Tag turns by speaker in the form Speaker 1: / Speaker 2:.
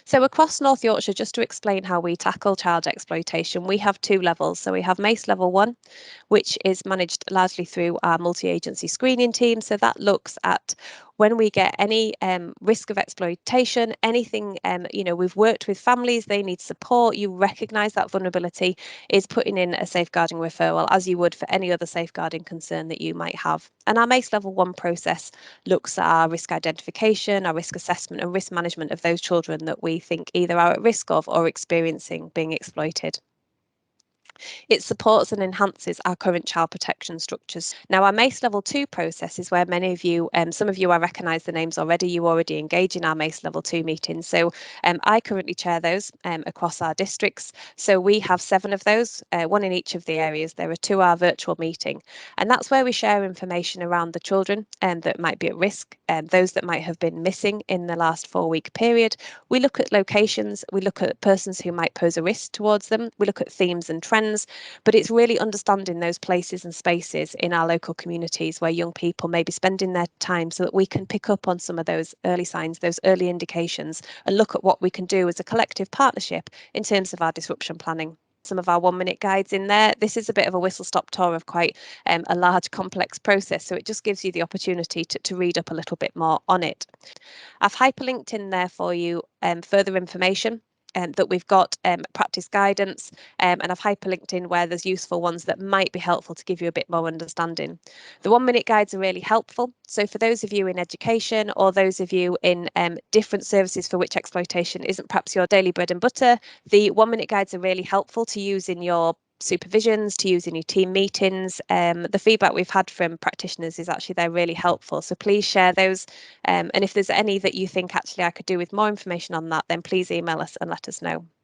Speaker 1: So across North Yorkshire, just to explain how we tackle child exploitation, we have two levels. So we have Mace level 1, which is managed largely through our multi-agency screening team. So that looks at when we get any risk of exploitation, anything, we've worked with families, they need support, you recognise that vulnerability, is putting in a safeguarding referral as you would for any other safeguarding concern that you might have. And our Mace level 1 process looks at our risk identification, our risk assessment and risk management of those children that we think either are at risk of or experiencing being exploited. It supports and enhances our current child protection structures. Now, our Mace Level 2 process is where many of you, some of you, I recognise the names already, you already engage in our Mace Level 2 meetings. So I currently chair those across our districts. So we have 7 of those, one in each of the areas. They're a 2-hour virtual meeting. And that's where we share information around the children that might be at risk, those that might have been missing in the last 4-week period. We look at locations, we look at persons who might pose a risk towards them, we look at themes and trends, but it's really understanding those places and spaces in our local communities where young people may be spending their time so that we can pick up on some of those early signs, those early indications, and look at what we can do as a collective partnership in terms of our disruption planning. Some of our 1-minute guides in there. This is a bit of a whistle-stop tour of quite a large, complex process, so it just gives you the opportunity to read up a little bit more on it. I've hyperlinked in there for you further information that we've got practice guidance, and I've hyperlinked in where there's useful ones that might be helpful to give you a bit more understanding. The 1-minute guides are really helpful. So for those of you in education or those of you in different services for which exploitation isn't perhaps your daily bread and butter, the 1-minute guides are really helpful to use in your supervisions, to use in your team meetings. The feedback we've had from practitioners is actually they're really helpful. So please share those. And if there's any that you think actually I could do with more information on that, then please email us and let us know.